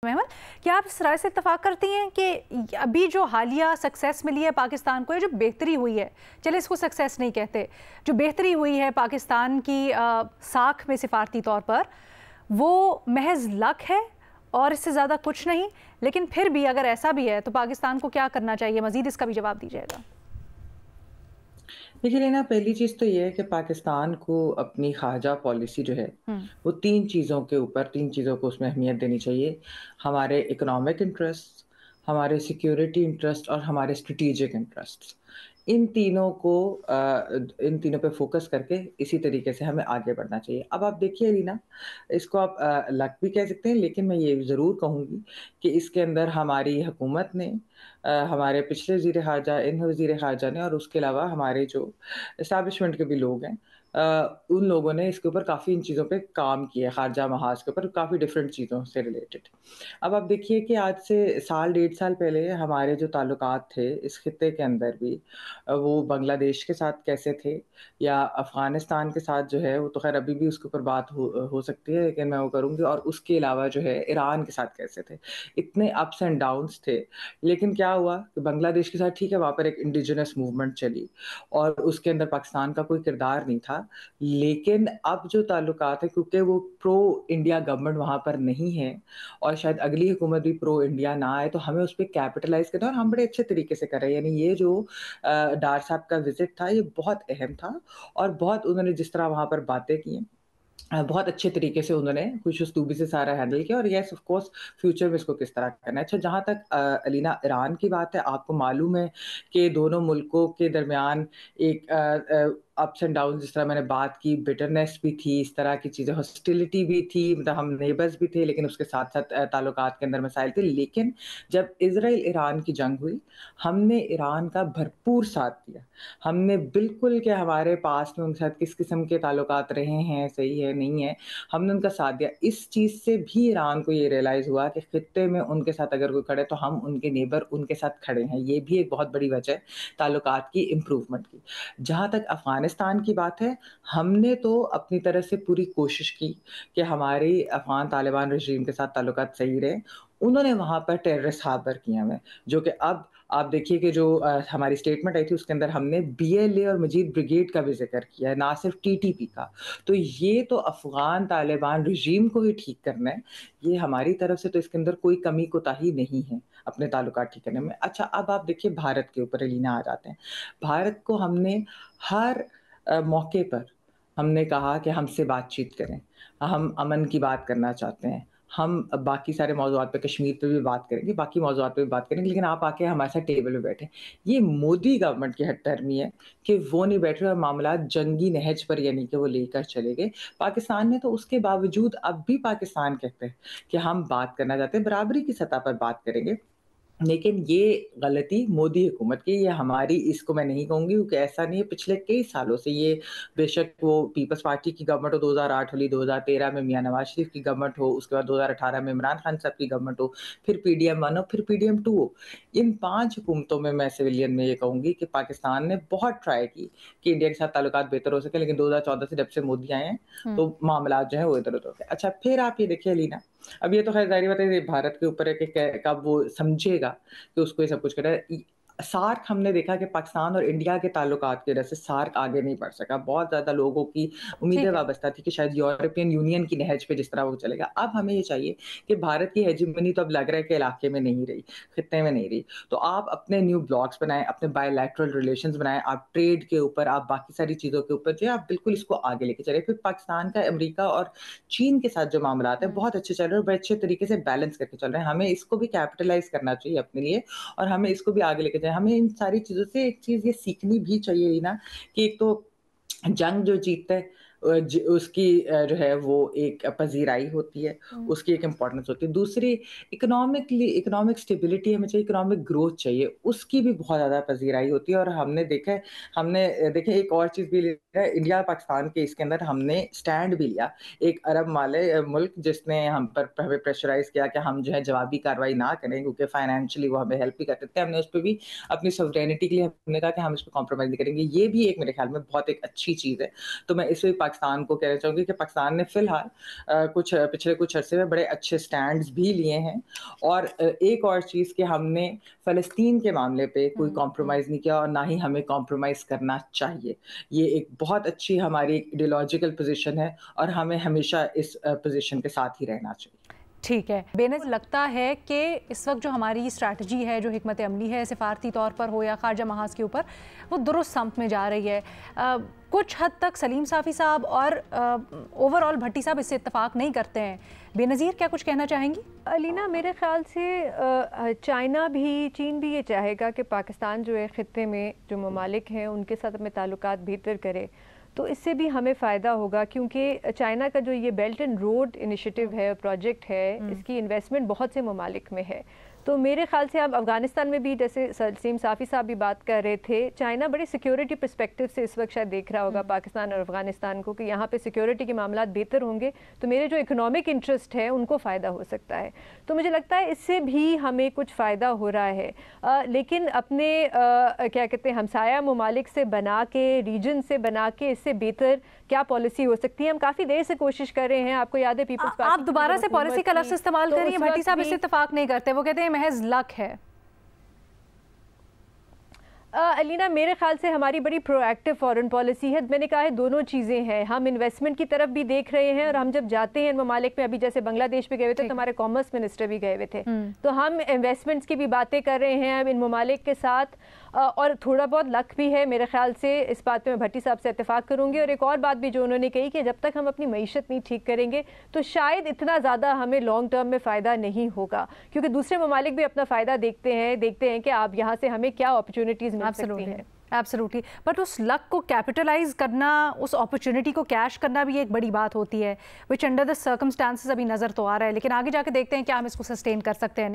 महमद, क्या आप इस राय से इत्तेफाक करती हैं कि अभी जो हालिया सक्सेस मिली है पाकिस्तान को, ये जो बेहतरी हुई है, चले इसको सक्सेस नहीं कहते, जो बेहतरी हुई है पाकिस्तान की साख में सिफारती तौर पर, वो महज लक है और इससे ज़्यादा कुछ नहीं? लेकिन फिर भी अगर ऐसा भी है तो पाकिस्तान को क्या करना चाहिए मज़ीद, इसका भी जवाब दीजिएगा। देखिए लेना, पहली चीज़ तो ये है कि पाकिस्तान को अपनी ख़ारजा पॉलिसी जो है, हम्म। वो 3 चीज़ों को उसमें अहमियत देनी चाहिए। हमारे इकोनॉमिक इंटरेस्ट, हमारे सिक्योरिटी इंटरेस्ट और हमारे स्ट्रैटेजिक इंटरेस्ट्स। इन तीनों पे फ़ोकस करके इसी तरीके से हमें आगे बढ़ना चाहिए। अब आप देखिए रीना, इसको आप लक भी कह सकते हैं, लेकिन मैं ये ज़रूर कहूँगी कि इसके अंदर हमारी हुकूमत ने, हमारे पिछले वज़ीर-ए-ख़ारजा, इन वज़ीर-ए-ख़ारजा ने और उसके अलावा हमारे जो एस्टेब्लिशमेंट के भी लोग हैं, उन लोगों ने इसके ऊपर काफ़ी इन चीज़ों पे काम किया है, ख़ारजा महाज़ के ऊपर काफ़ी डिफरेंट चीज़ों से रिलेटेड। अब आप देखिए कि आज से साल डेढ़ साल पहले हमारे जो ताल्लुकात थे इस खित्ते के अंदर भी, वो बांग्लादेश के साथ कैसे थे या अफ़गानिस्तान के साथ जो है, वो तो ख़ैर अभी भी उसके ऊपर बात हो सकती है, लेकिन मैं वो करूँगी, और उसके अलावा जो है ईरान के साथ कैसे थे। इतने अप्स एंड डाउन्स थे, लेकिन क्या हुआ कि बांग्लादेश के साथ ठीक है, वहाँ पर एक इंडिजिनस मूवमेंट चली और उसके अंदर पाकिस्तान का कोई किरदार नहीं था। लेकिन अब जो ताल्लुकात है, क्योंकि वो प्रो इंडिया गवर्नमेंट वहाँ पर नहीं है और शायद अगली हुकूमत भी प्रो इंडिया ना आए, तो हमें उस पे कैपिटलाइज़ करना है और हम बड़े अच्छे तरीके से कर रहे हैं। यानी ये जो डार साहब का विज़िट था, ये बहुत अहम था और बहुत उन्होंने जिस तरह वहाँ पर बातें की, बहुत अच्छे तरीके से उन्होंने खुश उस्लूबी से सारा हैंडल किया और येस ऑफ कोर्स फ्यूचर में इसको किस तरह करना है। अच्छा, जहाँ तक अलीना ईरान की बात है, आपको मालूम है कि दोनों मुल्कों के दरमियान एक अप्स एंड डाउन्स, जिस तरह मैंने बात की, बिटरनेस भी थी, इस तरह की चीज़ें, हॉस्टिलिटी भी थी, मतलब हम नेबर्स भी थे, लेकिन उसके साथ-साथ ताल्लुकात के अंदर मसाइल थे। लेकिन जब इज़राइल-ईरान की जंग हुई, हमने ईरान का भरपूर साथ दिया। हमने बिल्कुल कि हमारे पास में उनके साथ किस किस्म के ताल्लुकात रहे हैं, सही है, नहीं है, हमने उनका साथ दिया। इस चीज़ से भी ईरान को ये रियलाइज़ हुआ कि खित्ते में उनके साथ अगर कोई खड़े, तो हम उनके नेबर उनके साथ खड़े हैं। ये भी एक बहुत बड़ी वजह है ताल्लुकात की इम्प्रूवमेंट की। जहाँ तक अफ़गानिस्तान की बात है, हमने तो अपनी तरफ से पूरी कोशिश की कि हमारी अफ़गान तालिबान रजीम के साथ ताल्लुकात सही रहें। उन्होंने वहाँ पर टेररिस्ट हार्बर किए हुए हैं, जो कि अब आप देखिए कि जो हमारी स्टेटमेंट आई थी, उसके अंदर हमने बीएलए और मजीद ब्रिगेड का भी ज़िक्र किया है, ना सिर्फ़ टीटीपी का। तो ये तो अफ़गान तालिबान रजीम को ही ठीक करना है, ये हमारी तरफ से तो इसके अंदर कोई कमी कोताही नहीं है, अपने ताल्लुकात ठीक करने में। अच्छा, अब आप देखिए भारत के ऊपर एलिना आ जाते हैं। भारत को हमने हर मौके पर हमने कहा कि हमसे बातचीत करें, हम अमन की बात करना चाहते हैं, हम बाकी सारे मौज़ूआत पे, कश्मीर पे भी बात करेंगे, बाकी मौज़ूआत पे भी बात करेंगे, लेकिन आप आके हमारे साथ टेबल पे बैठें। ये मोदी गवर्नमेंट की हठधर्मी है कि वो नहीं बैठ रहे और मामलात जंगी नहज पर यानी कि वो लेकर चले गए। पाकिस्तान ने तो उसके बावजूद अब भी पाकिस्तान कहते हैं कि हम बात करना चाहते हैं, बराबरी की सतह पर बात करेंगे। लेकिन ये गलती मोदी हुकूमत की, ये हमारी, इसको मैं नहीं कहूँगी, क्योंकि ऐसा नहीं है, पिछले कई सालों से ये, बेशक वो पीपल्स पार्टी की गवर्नमेंट हो 2008 वाली, 2013 में मियाँ नवाज़ शरीफ की गवर्नमेंट हो, उसके बाद 2018 में इमरान खान साहब की गवर्नमेंट हो, फिर पीडीएम 1 हो, फिर पीडीएम 2 हो। इन 5 हुकूमतों में मैं सिविलियन में ये कहूँगी कि पाकिस्तान ने बहुत ट्राई की कि इंडिया के साथ ताल्लुकात बेहतर हो सके, लेकिन 2014 से जब से मोदी आए हैं, हम्म। तो मामलात जो हैं वो इधर-उधर हो गए। अच्छा, फिर आप ये देखिए लीना, अब ये तो ख़ैर ज़ाहिर-सी बात है, ये भारत के ऊपर है कि कब वो समझेगा कि उसको ये सब कुछ करना है। सार्क हमने देखा कि पाकिस्तान और इंडिया के ताल्लुकात की वजह से सार्क आगे नहीं बढ़ सका। बहुत ज़्यादा लोगों की उम्मीदें ठीक है। वाबस्ता थी कि शायद यूरोपियन यूनियन की नहज पे जिस तरह वो चलेगा। अब हमें ये चाहिए कि भारत की हेजेमनी तो अब लग रहा है कि इलाके में नहीं रही, खित्ते में नहीं रही। तो आप अपने न्यू ब्लॉक्स बनाएँ, अपने बायलैटरल रिलेशंस बनाएँ, आप ट्रेड के ऊपर, आप बाकी सारी चीज़ों के ऊपर जो है, आप बिल्कुल इसको आगे लेके चलें। फिर पाकिस्तान का अमेरिका और चीन के साथ जो मामलात हैं, हम्म। बहुत अच्छे चल रहे हैं और बड़े अच्छे तरीके से बैलेंस करके चल रहे हैं। हमें इसको भी कैपिटलाइज़ करना चाहिए अपने लिए और हमें इसको भी आगे लेके जाएँ। हमें इन सारी चीज़ों से एक चीज़ ये सीखनी भी चाहिए ना, कि एक तो जंग जो जीतता है, उसकी जो है वो एक पज़ीराई होती है, हम्म। उसकी एक इम्पोर्टेंस होती है। दूसरी, इकोनॉमिक स्टेबिलिटी हमें चाहिए, इकोनॉमिक ग्रोथ चाहिए, उसकी भी बहुत ज़्यादा पज़ीराई होती है और हमने देखा है, देखिए एक और चीज़ भी लिया है, इंडिया पाकिस्तान के इसके अंदर हमने स्टैंड भी लिया। एक अरब मुल्क जिसने हम पर हमें प्रेशराइज़ किया कि हम जो है जवाबी कार्रवाई ना करें, क्योंकि फाइनेंशियली वो हमें हेल्प भी करते थे। हमने उस पे भी अपनी सॉवरेनिटी के लिए हमने कहा कि हम इस पे कॉम्प्रोमाइज़ नहीं करेंगे। ये भी एक मेरे ख्याल में बहुत एक अच्छी चीज़ है। तो मैं इस पे भी पाकिस्तान को कहना चाहूँगी कि पाकिस्तान ने फ़िलहाल पिछले कुछ अरसे में बड़े अच्छे स्टैंड्स भी लिए हैं और एक और चीज़ कि हमने फ़लस्तीन के मामले पे कोई कॉम्प्रोमाइज़ नहीं किया और ना ही हमें कॉम्प्रोमाइज़ करना चाहिए। ये एक बहुत अच्छी हमारी आइडियोलॉजिकल पोज़ीशन है और हमें हमेशा इस पोज़ीशन के साथ ही रहना चाहिए। ठीक है, बेनज़ीर लगता है कि इस वक्त जो हमारी स्ट्रैटेजी है, जो हिकमत अमली है, सिफारती तौर पर हो या खारजा महाज के ऊपर, वो दुरुस्त सम्त में जा रही है। कुछ हद तक सलीम साफ़ी साहब और ओवरऑल भट्टी साहब इससे इत्तेफाक नहीं करते हैं। बेनज़ीर क्या कुछ कहना चाहेंगी? अलीना, मेरे ख्याल से चीन भी ये चाहेगा कि पाकिस्तान जो है ख़ित्ते में जो ममालिक हैं उनके साथ अपने ताल्लुकात बेहतर करे, तो इससे भी हमें फ़ायदा होगा, क्योंकि चाइना का जो ये बेल्ट एंड रोड इनिशिएटिव है, प्रोजेक्ट है, इसकी इन्वेस्टमेंट बहुत से ममालिक में है। तो मेरे ख्याल से अब अफ़गानिस्तान में भी, जैसे सलीम साफ़ी साहब भी बात कर रहे थे, चाइना बड़े सिक्योरिटी पर्सपेक्टिव से इस वक्त शायद देख रहा होगा पाकिस्तान और अफ़गानिस्तान को कि यहाँ पे सिक्योरिटी के मामला बेहतर होंगे तो मेरे जो इकोनॉमिक इंटरेस्ट है उनको फ़ायदा हो सकता है। तो मुझे लगता है इससे भी हमें कुछ फ़ायदा हो रहा है। लेकिन अपने क्या कहते हैं हमसाया ममालिक से बना के, रीजन से बना के इससे बेहतर क्या पॉलिसी हो सकती है। हम काफ़ी देर से कोशिश कर रहे हैं, आपको याद है पीपल्स पार्टी आप दोबारा से पॉलिसी का लफ्ज़ इस्तेमाल कर रही हैं। भट्टी साहब इससे इत्तेफाक नहीं करते, वो कहते हैं महज लक है। अलीना, मेरे ख्याल से हमारी बड़ी प्रोएक्टिव फॉरेन पॉलिसी है। मैंने कहा है दोनों चीज़ें हैं, हम इन्वेस्टमेंट की तरफ भी देख रहे हैं और हम जब जाते हैं इन ममालिक में, अभी जैसे बांग्लादेश में गए हुए थे तो हमारे कॉमर्स मिनिस्टर भी गए हुए थे, तो हम इन्वेस्टमेंट्स की भी बातें कर रहे हैं अब इन ममालिक के साथ। और थोड़ा बहुत लक भी है मेरे ख्याल से, इस बात पे मैं भट्टी साहब से इत्तेफाक करूंगी। और एक और बात भी जो उन्होंने कही कि जब तक हम अपनी मईशत नहीं ठीक करेंगे तो शायद इतना ज़्यादा हमें लॉन्ग टर्म में फ़ायदा नहीं होगा, क्योंकि दूसरे ममालिक भी अपना फ़ायदा देखते हैं कि आप यहाँ से हमें क्या अपॉर्चुनिटीज़ मिल सकती हैं। एब्सोल्युटली, बट उस लक को कैपिटलाइज करना, उस अपॉर्चुनिटी को कैश करना भी एक बड़ी बात होती है, विच अंडर द सर्कमस्टांसेस अभी नज़र तो आ रहा है, लेकिन आगे जाके देखते हैं क्या हम इसको सस्टेन कर सकते हैं।